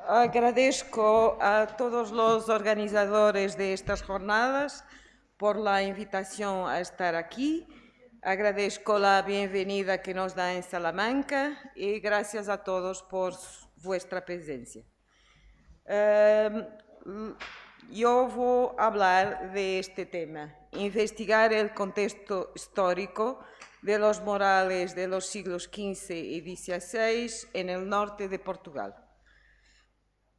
Agradezco a todos los organizadores de estas jornadas por la invitación a estar aquí. Agradezco la bienvenida que nos da en Salamanca y gracias a todos por vuestra presencia. Yo voy a hablar de este tema, investigar el contexto histórico de los murales de los siglos XV y XVI en el norte de Portugal.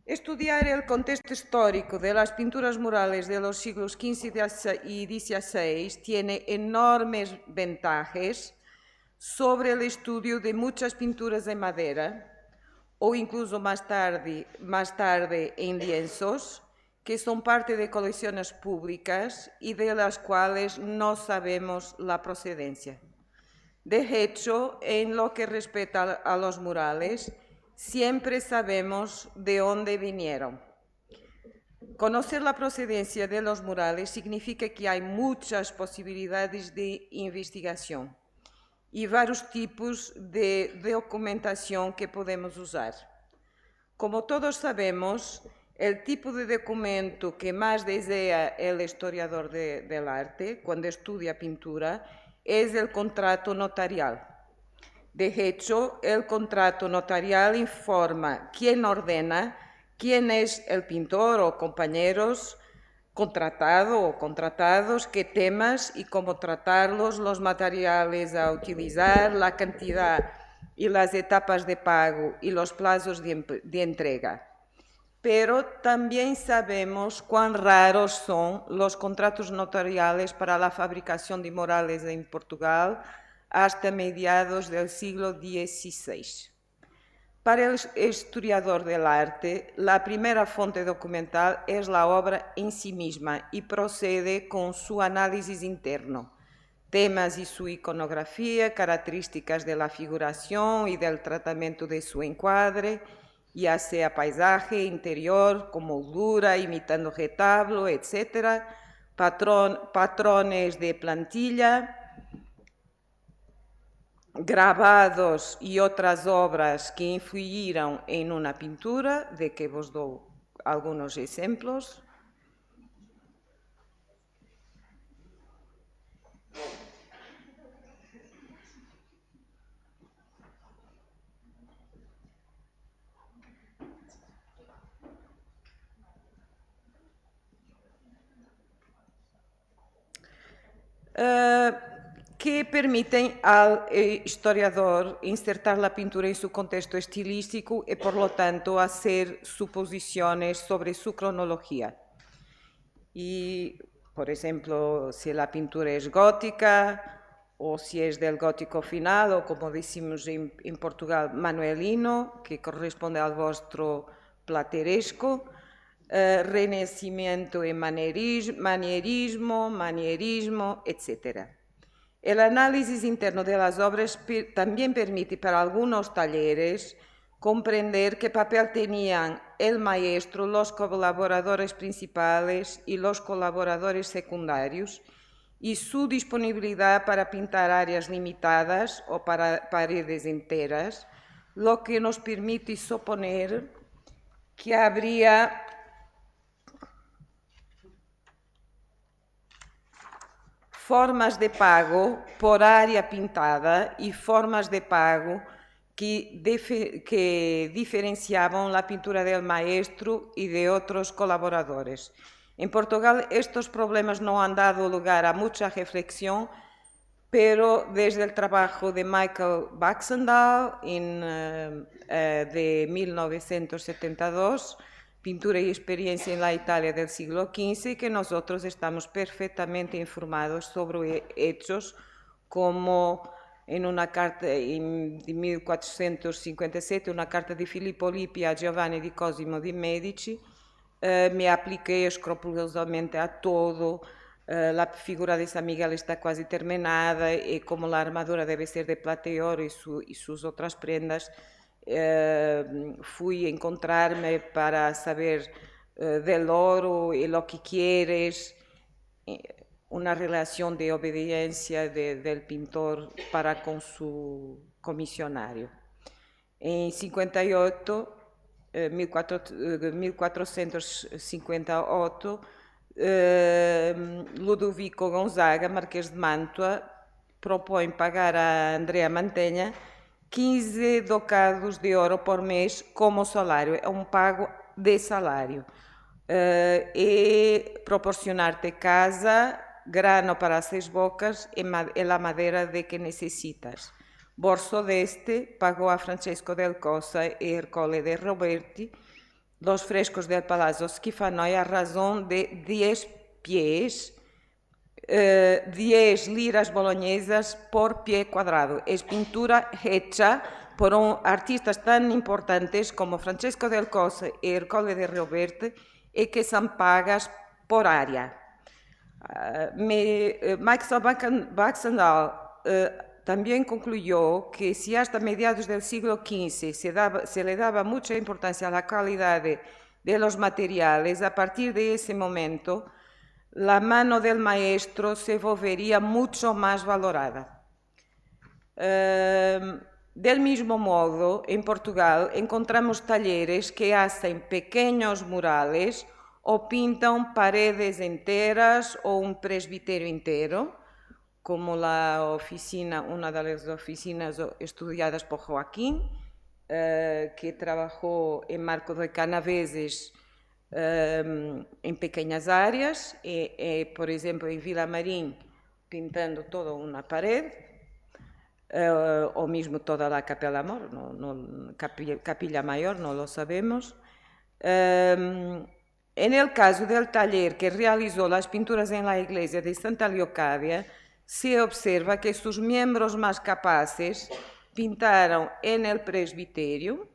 Estudiar el contexto histórico de las pinturas murales de los siglos XV y XVI tiene enormes ventajas sobre el estudio de muchas pinturas en madera o incluso más tarde en lienzos, que son parte de colecciones públicas y de las cuales no sabemos la procedencia. De hecho, en lo que respecta a los murales, siempre sabemos de dónde vinieron. Conocer la procedencia de los murales significa que hay muchas posibilidades de investigación y varios tipos de documentación que podemos usar. Como todos sabemos, el tipo de documento que más desea el historiador del arte cuando estudia pintura es el contrato notarial. De hecho, el contrato notarial informa quién ordena, quién es el pintor o compañeros contratado o contratados, qué temas y cómo tratarlos, los materiales a utilizar, la cantidad y las etapas de pago y los plazos de entrega. Pero también sabemos cuán raros son los contratos notariales para la fabricación de murales en Portugal hasta mediados del siglo XVI. Para el historiador del arte, la primera fuente documental es la obra en sí misma y procede con su análisis interno, temas y su iconografía, características de la figuración y del tratamiento de su encuadre, ya sea paisaje, interior, con moldura, imitando retablo, etc., patrones de plantilla, grabados y otras obras que influyeron en una pintura, de que vos doy algunos ejemplos. Que permiten al historiador insertar la pintura en su contexto estilístico y, por lo tanto, hacer suposiciones sobre su cronología. Y, por ejemplo, si la pintura es gótica o si es del gótico final, o como decimos en Portugal, manuelino, que corresponde al vuestro plateresco, renacimiento y manierismo, etc. El análisis interno de las obras también permite para algunos talleres comprender qué papel tenían el maestro, los colaboradores principales y los colaboradores secundarios y su disponibilidad para pintar áreas limitadas o para paredes enteras, lo que nos permite suponer que habría formas de pago por área pintada y formas de pago que diferenciaban la pintura del maestro y de otros colaboradores. En Portugal estos problemas no han dado lugar a mucha reflexión, pero desde el trabajo de Michael Baxendale de 1972, Pintura y experiencia en la Italia del siglo XV, que nosotros estamos perfectamente informados sobre hechos como en una carta de 1457, una carta de Filippo Lippi a Giovanni di Cosimo di Medici. Me apliqué escrupulosamente a todo. La figura de San Miguel está casi terminada y como la armadura debe ser de plata y oro y sus otras prendas, fui a encontrarme para saber del oro y lo que quieres, una relación de obediencia del pintor para con su comisionario. En 58 1458, Ludovico Gonzaga, Marquês de Mantua, propõe pagar a Andrea Mantegna 15 ducados de ouro por mês como salário, é um pago de salário, e proporcionar-te casa, grano para as 6 bocas e a madeira de que necessitas. Borso deste pagó a Francesco del Cossa e Ercole de Roberti los frescos del Palazzo Schifano a razón de 10 pies, 10 liras boloñesas por pie cuadrado. Es pintura hecha por artistas tan importantes como Francesco del Cossa e Ercole de Roberti e que son pagas por área. Michael Baxendale también concluyó que si hasta mediados del siglo XV se le daba mucha importancia a la calidad de los materiales, a partir de ese momento la mano del maestro se volvería mucho más valorada. Del mismo modo, en Portugal encontramos talleres que hacen pequeños murales o pintan paredes enteras o un presbiterio entero, como una de las oficinas estudiadas por Joaquín, que trabajó en Marco de Canaveses en pequeñas áreas, por ejemplo, en Vilamarín, pintando toda una pared, o mismo toda la Capilla Mor, Capilla Mayor, no lo sabemos. En el caso del taller que realizó las pinturas en la iglesia de Santa Leocadia, se observa que sus miembros más capaces pintaron en el presbiterio.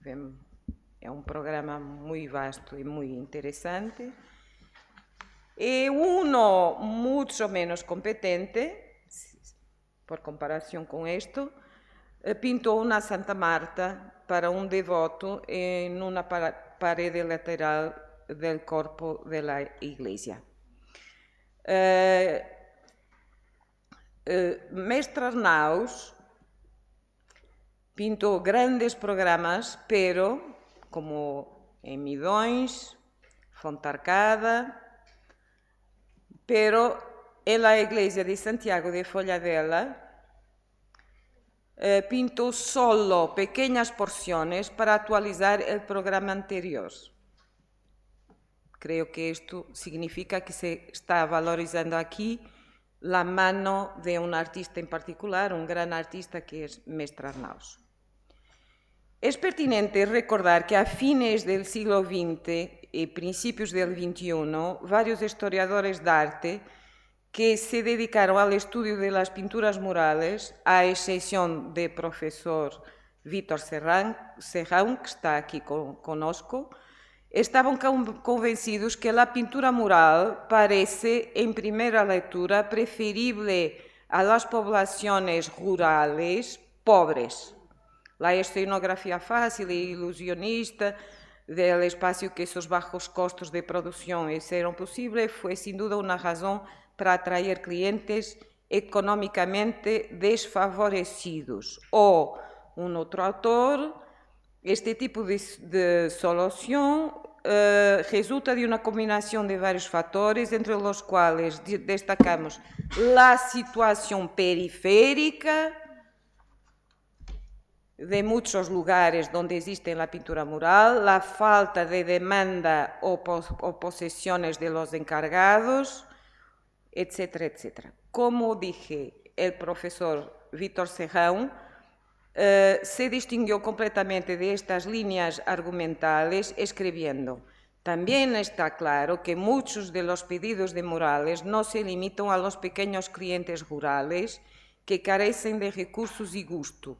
É um programa muito vasto e muito interessante. E uno muito menos competente, por comparação com isto, pintou uma Santa Marta para um devoto em uma parede lateral do corpo da igreja. Mestre Arnaus pintou grandes programas, pero como en Midões, Fontarcada, pero en la iglesia de Santiago de Folladela pintó solo pequeñas porciones para actualizar el programa anterior. Creo que esto significa que se está valorizando aquí la mano de un artista en particular, un gran artista que es Mestre Arnaus. Es pertinente recordar que a fines del siglo XX y principios del XXI, varios historiadores de arte que se dedicaron al estudio de las pinturas murales, a excepción del profesor Vítor Serrán, que está aquí conosco, estaban convencidos que la pintura mural parece, en primera lectura, preferible a las poblaciones rurales pobres. La escenografía fácil e ilusionista del espacio que esos bajos costos de producción hicieron posible fue sin duda una razón para atraer clientes económicamente desfavorecidos. O un otro autor, este tipo de solución resulta de una combinación de varios factores, entre los cuales destacamos la situación periférica de muchos lugares donde existe la pintura mural, la falta de demanda o posesiones de los encargados, etcétera, etcétera. Como dije, el profesor Vítor Serrão se distinguió completamente de estas líneas argumentales escribiendo: también está claro que muchos de los pedidos de murales no se limitan a los pequeños clientes rurales que carecen de recursos y gusto,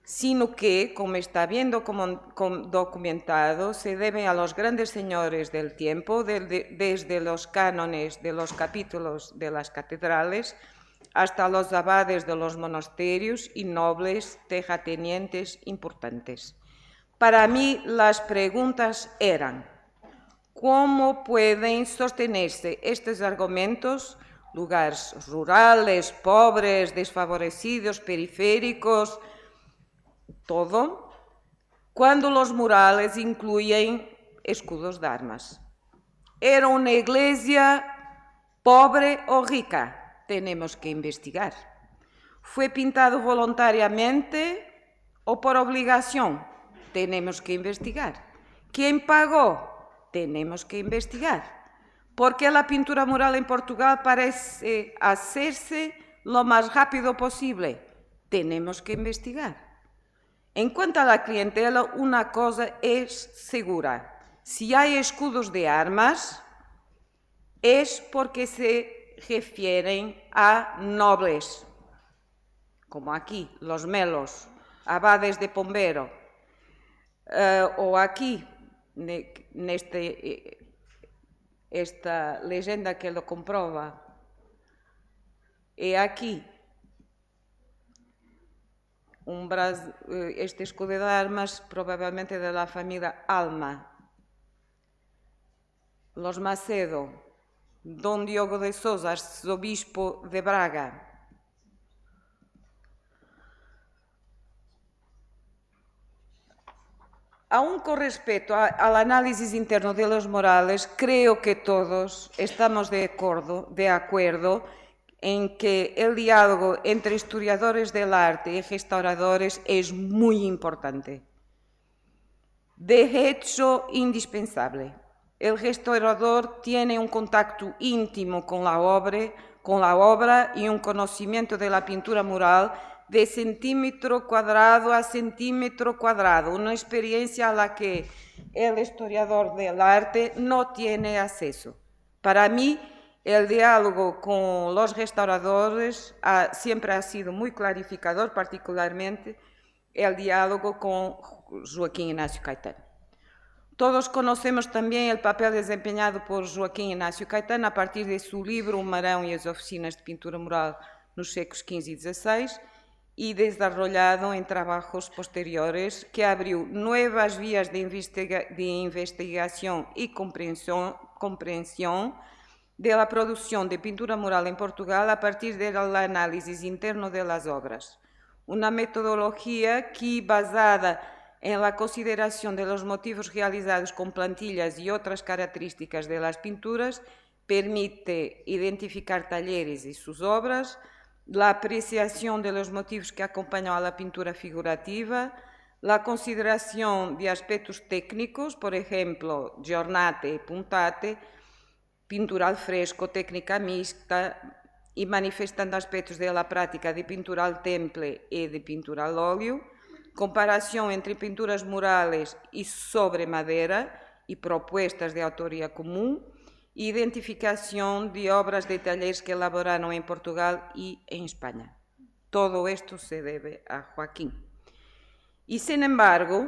sino que, como está bien documentado, se deben a los grandes señores del tiempo, desde los cánones de los capítulos de las catedrales hasta los abades de los monasterios y nobles terratenientes importantes. Para mí, las preguntas eran: ¿cómo pueden sostenerse estos argumentos? Lugares rurales, pobres, desfavorecidos, periféricos, todo, cuando los murales incluyen escudos de armas. ¿Era una iglesia pobre o rica? Tenemos que investigar. ¿Fue pintado voluntariamente o por obligación? Tenemos que investigar. ¿Quién pagó? Tenemos que investigar. ¿Por qué la pintura mural en Portugal parece hacerse lo más rápido posible? Tenemos que investigar. En cuanto a la clientela, una cosa es segura. Si hay escudos de armas, es porque se refieren a nobles, como aquí, los melos, abades de Pombero, o aquí, esta leyenda que lo comprueba. E aquí, este escudo de armas, probablemente de la familia Alma. Los Macedo, Don Diogo de Sousa, arzobispo de Braga. Aún con respecto al análisis interno de los murales, creo que todos estamos de acuerdo en que el diálogo entre historiadores del arte y restauradores es muy importante. De hecho, indispensable. El restaurador tiene un contacto íntimo con la obra y un conocimiento de la pintura mural de centímetro cuadrado a centímetro cuadrado, una experiencia a la que el historiador del arte no tiene acceso. Para mí, el diálogo con los restauradores siempre ha sido muy clarificador, particularmente el diálogo con Joaquín Ignacio Caetano. Todos conocemos también el papel desempeñado por Joaquín Ignacio Caetano a partir de su libro O Marão e as Oficinas de Pintura Mural nos séculos XV y XVI y desarrollado en trabajos posteriores que abrió nuevas vías de investigación y comprensión de la producción de pintura mural en Portugal a partir del análisis interno de las obras. Una metodología que, basada en la consideración de los motivos realizados con plantillas y otras características de las pinturas, permite identificar talleres y sus obras, la apreciación de los motivos que acompañan a la pintura figurativa, la consideración de aspectos técnicos, por ejemplo, giornate, puntate, pintura al fresco, técnica mixta, y manifestando aspectos de la práctica de pintura al temple y de pintura al óleo, comparación entre pinturas murales y sobre madera y propuestas de autoría común, identificación de obras de talleres que elaboraron en Portugal y en España. Todo esto se debe a Joaquín. Y sin embargo,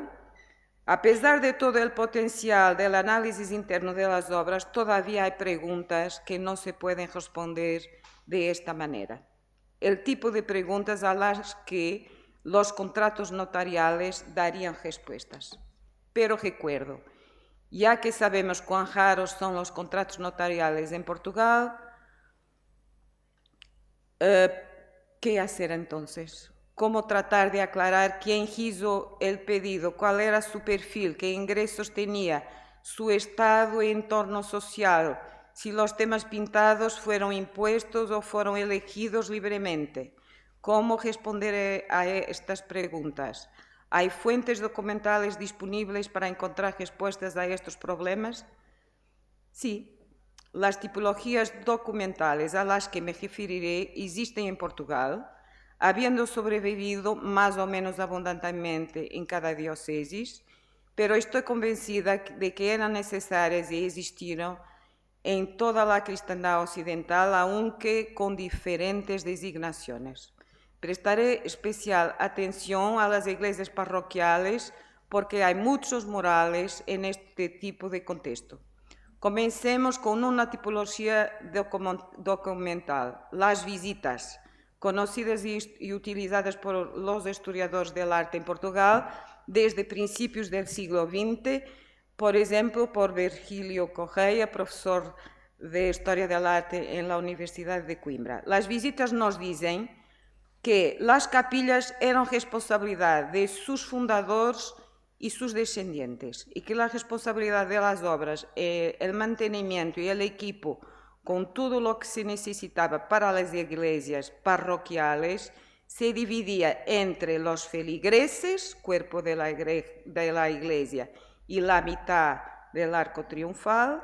a pesar de todo el potencial del análisis interno de las obras, todavía hay preguntas que no se pueden responder de esta manera. El tipo de preguntas a las que los contratos notariales darían respuestas. Pero recuerdo, ya que sabemos cuán raros son los contratos notariales en Portugal, ¿qué hacer entonces? ¿Cómo tratar de aclarar quién hizo el pedido, cuál era su perfil, qué ingresos tenía, su estado y entorno social, si los temas pintados fueron impuestos o fueron elegidos libremente? ¿Cómo responder a estas preguntas? ¿Hay fuentes documentales disponibles para encontrar respuestas a estos problemas? Sí, las tipologías documentales a las que me referiré existen en Portugal, habiendo sobrevivido más o menos abundantemente en cada diócesis, pero estoy convencida de que eran necesarias y existieron en toda la cristiandad occidental, aunque con diferentes designaciones. Prestaré especial atención a las iglesias parroquiales porque hay muchos murales en este tipo de contexto. Comencemos con una tipología documental, las visitas, conocidas y utilizadas por los historiadores del arte en Portugal desde principios del siglo XX, por ejemplo, por Virgílio Correia, profesor de Historia del Arte en la Universidad de Coimbra. Las visitas nos dicen que las capillas eran responsabilidad de sus fundadores y sus descendientes, y que la responsabilidad de las obras, el mantenimiento y el equipo con todo lo que se necesitaba para las iglesias parroquiales se dividía entre los feligreses, cuerpo de la iglesia, y la mitad del arco triunfal,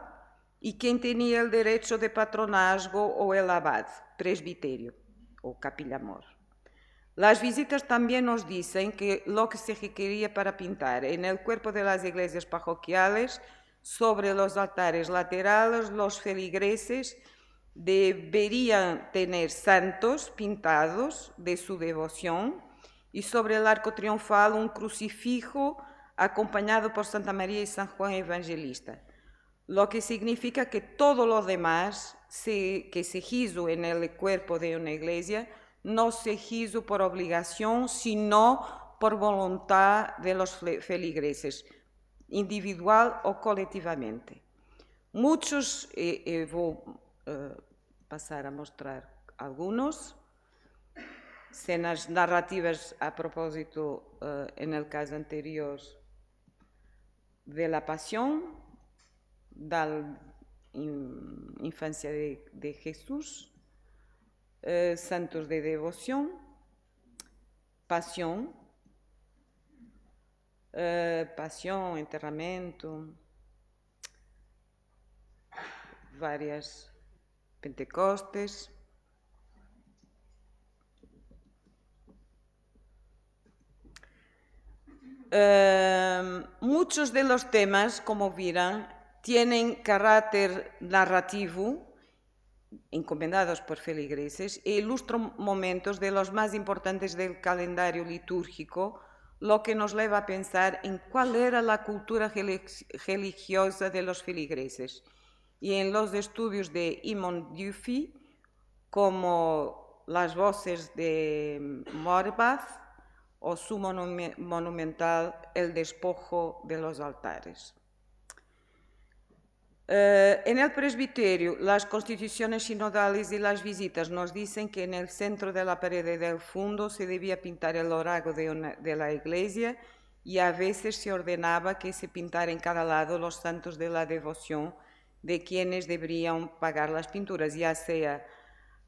y quien tenía el derecho de patronazgo o el abad, presbiterio o capillamor. Las visitas también nos dicen que lo que se requería para pintar en el cuerpo de las iglesias parroquiales, sobre los altares laterales, los feligreses deberían tener santos pintados de su devoción y sobre el arco triunfal un crucifijo acompañado por Santa María y San Juan Evangelista, lo que significa que todo lo demás que se hizo en el cuerpo de una iglesia no se hizo por obligación, sino por voluntad de los feligreses, individual o colectivamente. Muchos, voy a pasar a mostrar algunos, cenas narrativas a propósito, en el caso anterior, de la pasión, da infancia de Jesús, santos de devoción, pasión, enterramento, varias Pentecostes. Muchos de los temas, como verán, tienen carácter narrativo, encomendados por feligreses, e ilustran momentos de los más importantes del calendario litúrgico, lo que nos lleva a pensar en cuál era la cultura religiosa de los feligreses. Y en los estudios de Eamon Duffy, como las voces de Morbath o su monumental El despojo de los altares. En el presbiterio, las constituciones sinodales y las visitas nos dicen que en el centro de la pared del fondo se debía pintar el oráculo de la iglesia y a veces se ordenaba que se pintara en cada lado los santos de la devoción de quienes deberían pagar las pinturas, ya sea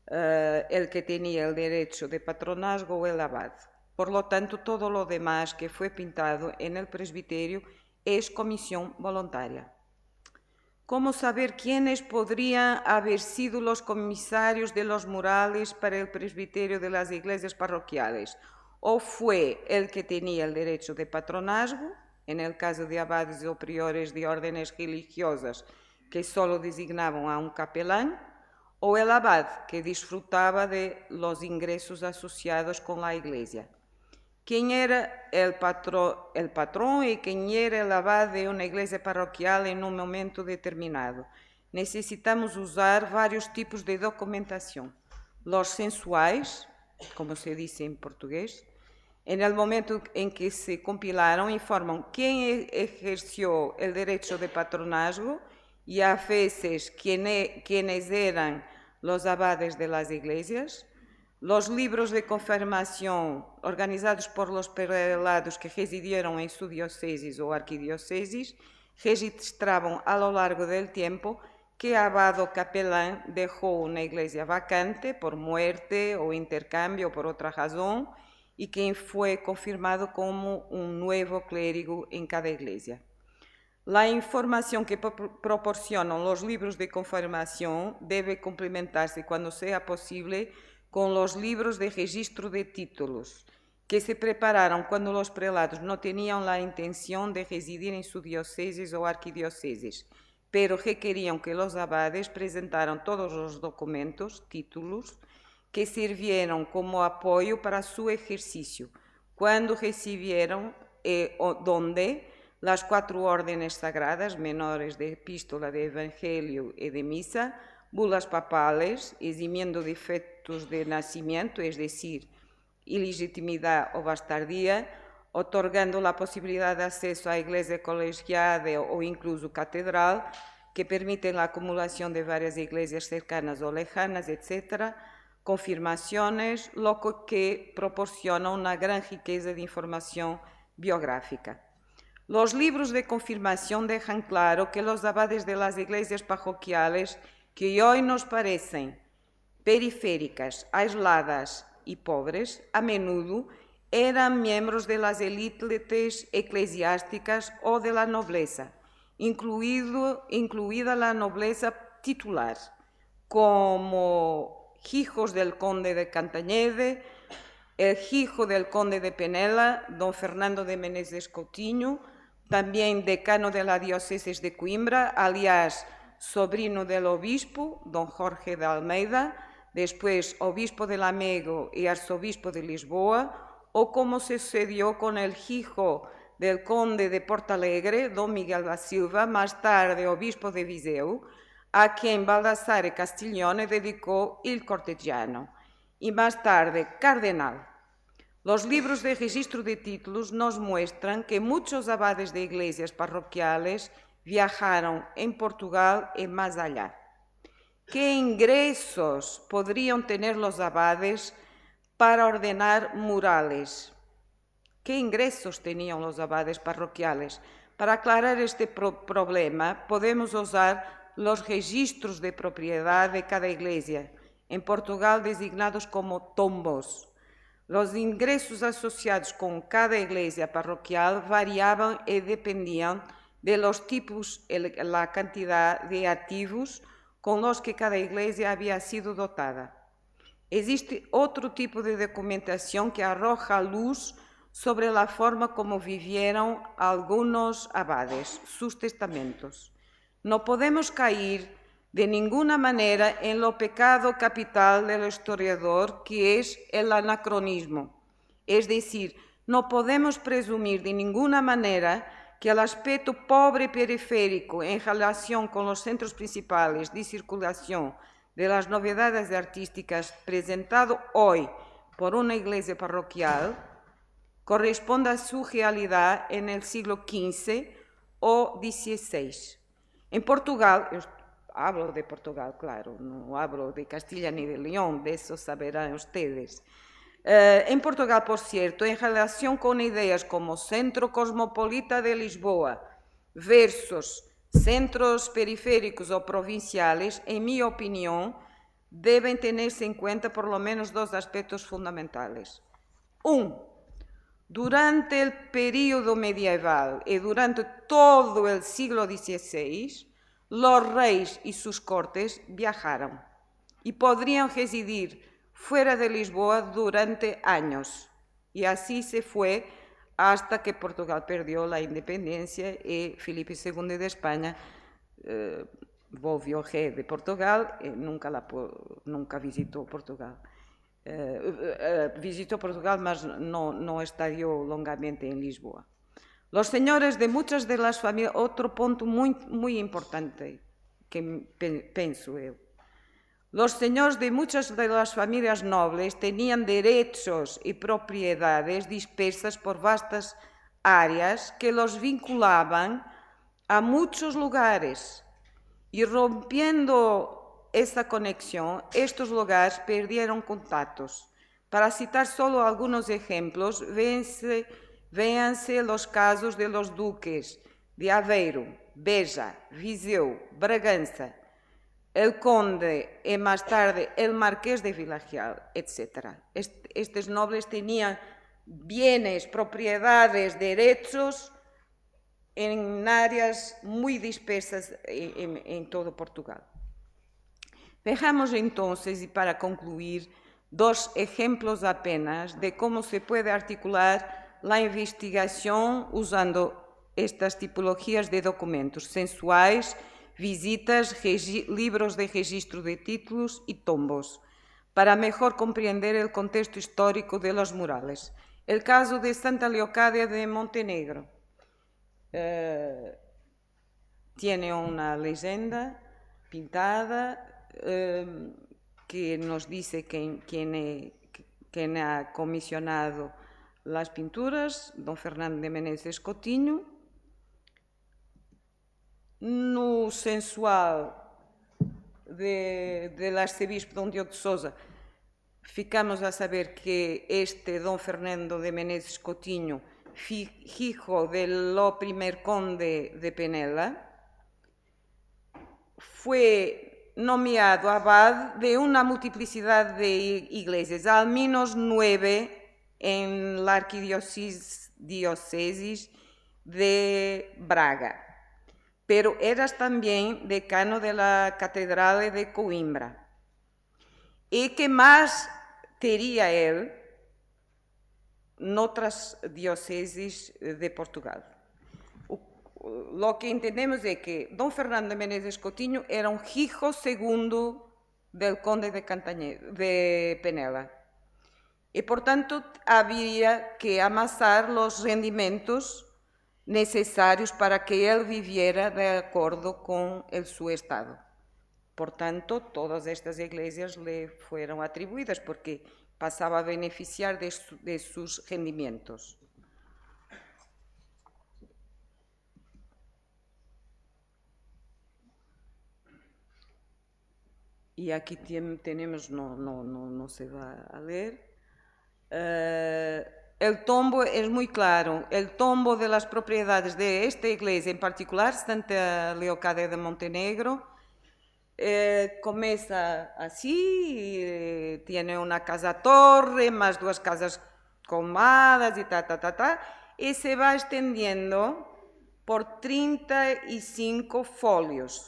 el que tenía el derecho de patronazgo o el abad. Por lo tanto, todo lo demás que fue pintado en el presbiterio es comisión voluntaria. ¿Cómo saber quiénes podrían haber sido los comisarios de los murales para el presbiterio de las iglesias parroquiales? ¿O fue el que tenía el derecho de patronazgo, en el caso de abades o priores de órdenes religiosas que solo designaban a un capelán, o el abad que disfrutaba de los ingresos asociados con la iglesia? ¿Quién era el patrón y quién era el abad de una iglesia parroquial en un momento determinado? Necesitamos usar varios tipos de documentación. Los censuais, como se dice en portugués, en el momento en que se compilaron, informan quién ejerció el derecho de patronazgo y a veces quiénes eran los abades de las iglesias. Los libros de confirmación organizados por los prelados que residieron en su diócesis o arquidiócesis registraban a lo largo del tiempo que abad o capelán dejó una iglesia vacante por muerte o intercambio o por otra razón y quien fue confirmado como un nuevo clérigo en cada iglesia. La información que proporcionan los libros de confirmación debe complementarse cuando sea posible con los libros de registro de títulos, que se prepararon cuando los prelados no tenían la intención de residir en su diócesis o arquidiócesis, pero requerían que los abades presentaran todos los documentos, títulos, que sirvieron como apoyo para su ejercicio, cuando recibieron donde las 4 órdenes sagradas menores de epístola, de evangelio y de misa, bulas papales, eximiendo defectos de nacimiento, es decir, ilegitimidad o bastardía, otorgando la posibilidad de acceso a iglesia colegiada o incluso catedral, que permiten la acumulación de varias iglesias cercanas o lejanas, etc., confirmaciones, lo que proporciona una gran riqueza de información biográfica. Los libros de confirmación dejan claro que los abades de las iglesias parroquiales, que hoy nos parecen periféricas, aisladas y pobres, a menudo eran miembros de las élites eclesiásticas o de la nobleza, incluida la nobleza titular, como hijos del conde de Cantañede, el hijo del conde de Penela, don Fernando de Meneses Coutinho, también decano de la diócesis de Coimbra, alias sobrino del obispo, don Jorge de Almeida, después obispo de Lamego y arzobispo de Lisboa, o como sucedió con el hijo del conde de Portalegre, don Miguel da Silva, más tarde obispo de Viseu, a quien Baldassare Castiglione dedicó Il Cortegiano, y más tarde cardenal. Los libros de registro de títulos nos muestran que muchos abades de iglesias parroquiales viajaron en Portugal y más allá. ¿Qué ingresos podrían tener los abades para ordenar murales? ¿Qué ingresos tenían los abades parroquiales? Para aclarar este problema, podemos usar los registros de propiedad de cada iglesia, en Portugal designados como tombos. Los ingresos asociados con cada iglesia parroquial variaban y dependían de los tipos y la cantidad de activos con los que cada iglesia había sido dotada. Existe otro tipo de documentación que arroja luz sobre la forma como vivieron algunos abades, sus testamentos. No podemos caer de ninguna manera en lo pecado capital del historiador, que es el anacronismo. Es decir, no podemos presumir de ninguna manera que el aspecto pobre periférico en relación con los centros principales de circulación de las novedades artísticas presentado hoy por una iglesia parroquial corresponda a su realidad en el siglo XV o XVI. En Portugal, hablo de Portugal, claro, no hablo de Castilla ni de León, de eso saberán ustedes. En Portugal, por cierto, en relación con ideas como centro cosmopolita de Lisboa versus centros periféricos o provinciales, en mi opinión, deben tenerse en cuenta por lo menos dos aspectos fundamentales. Durante el período medieval y durante todo el siglo XVI, los reyes y sus cortes viajaron y podrían residir fuera de Lisboa durante años. Y así se fue hasta que Portugal perdió la independencia y Felipe II de España volvió rey de Portugal y nunca visitó Portugal. Visitó Portugal, mas no estadió longamente en Lisboa. Los señores de muchas de las familias, otro punto muy importante que pienso yo, los señores de muchas de las familias nobles tenían derechos y propiedades dispersas por vastas áreas que los vinculaban a muchos lugares y rompiendo esta conexión, estos lugares perdieron contactos. Para citar solo algunos ejemplos, véanse los casos de los duques de Aveiro, Beja, Viseu, Bragança, el conde y más tarde el marqués de Vila Real, etc. Estos nobles tenían bienes, propiedades, derechos en áreas muy dispersas en todo Portugal. Veamos entonces, y para concluir, dos ejemplos apenas de cómo se puede articular la investigación usando estas tipologías de documentos sensuais, visitas, libros de registro de títulos y tombos, para mejor comprender el contexto histórico de los murales. El caso de Santa Leocadia de Montenegro. Tiene una leyenda pintada que nos dice quién ha comisionado las pinturas, don Fernando de Meneses Coutinho. No sensual del arcebispo don Diogo de Sousa, ficamos a saber que este don Fernando de Meneses Coutinho hijo del primer conde de Penella, fue nombrado abad de una multiplicidad de iglesias, al menos 9 en la arquidiócesis de Braga, pero era también decano de la Catedral de Coimbra. ¿Y qué más tenía él en otras diócesis de Portugal? Lo que entendemos es que don Fernando Menezes Coutinho era un hijo segundo del conde de Penella y por tanto había que amasar los rendimientos necesarios para que él viviera de acuerdo con su estado. Por tanto, todas estas iglesias le fueron atribuidas porque pasaba a beneficiar de sus rendimientos. Y aquí tenemos, no se va a leer. El tombo es muy claro. El tombo de las propiedades de esta iglesia en particular, Santa Leocádia de Montenegro, comienza así, tiene una casa-torre, más 2 casas colmadas y se va extendiendo por 35 folios.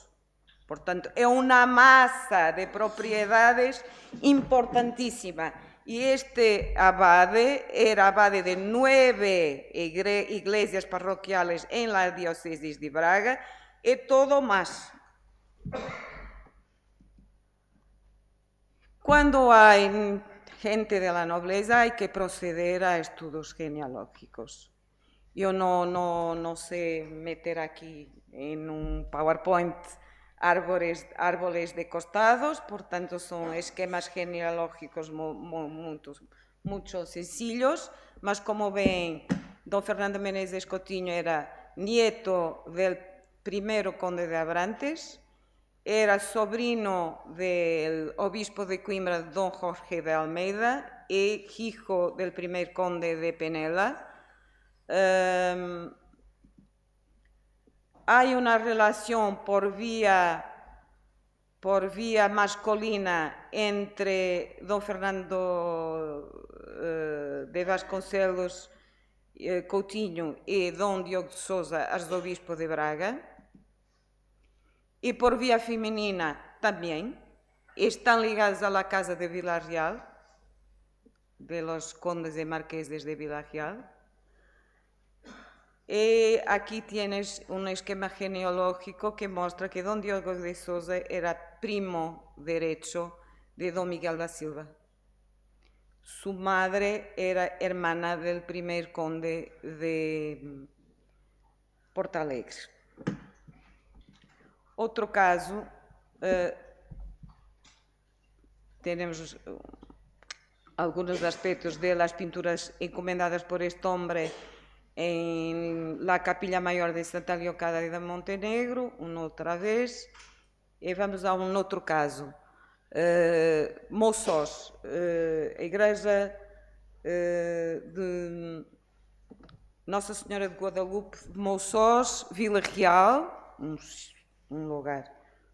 Por tanto, es una masa de propiedades importantísima. Y este abade era abade de 9 iglesias parroquiales en la diócesis de Braga y todo más. Cuando hay gente de la nobleza hay que proceder a estudios genealógicos. Yo no sé meter aquí en un PowerPoint árboles de costados, por tanto son esquemas genealógicos mucho sencillos, mas como ven, don Fernando Menezes Coutinho era nieto del primero conde de Abrantes, era sobrino del obispo de Coimbra, don Jorge de Almeida, y hijo del primer conde de Penella. Hay una relación por vía masculina entre don Fernando de Vasconcelos Coutinho y don Diogo de Sousa, arzobispo de Braga. Y por vía femenina también. Están ligados a la casa de Vila-Real, de los condes y marqueses de Vila-Real. Y aquí tienes un esquema genealógico que muestra que don Diogo de Sousa era primo derecho de don Miguel da Silva. Su madre era hermana del primer conde de Portalegre. Otro caso, tenemos algunos aspectos de las pinturas encomendadas por este hombre en la capilla mayor de Santa Leocádia de Montenegro, una otra vez. E vamos a um outro caso. Moçós, a igreja de Nossa Senhora de Guadalupe de Moçós, Vila Real, um lugar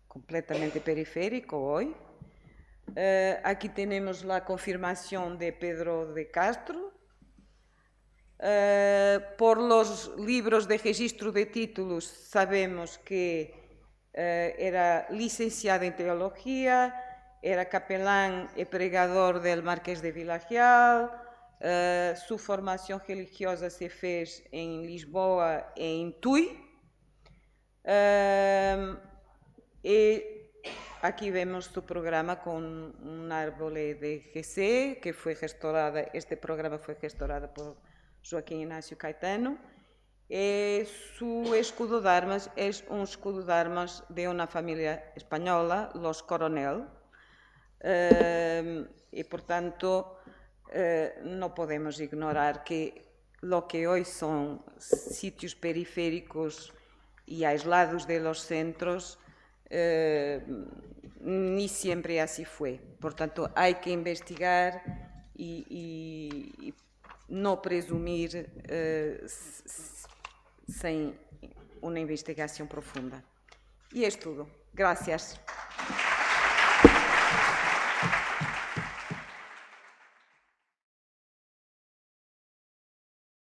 completamente periférico hoy. Aquí tenemos la confirmación de Pedro de Castro. Por los libros de registro de títulos sabemos que era licenciado en teología, era capelán y pregador del Marqués de Vila-Real. Su formación religiosa se fez en Lisboa e en Tui. Y aquí vemos su programa con un árbol de GC que fue restaurada. Este programa fue restaurado por Joaquim Inácio Caetano. Su escudo de armas es un escudo de armas de una familia española, los Coronel, y por tanto no podemos ignorar que lo que hoy son sitios periféricos y aislados de los centros, ni siempre así fue. Por tanto, hay que investigar y no presumir sem uma investigação profunda. E é tudo. Gracias.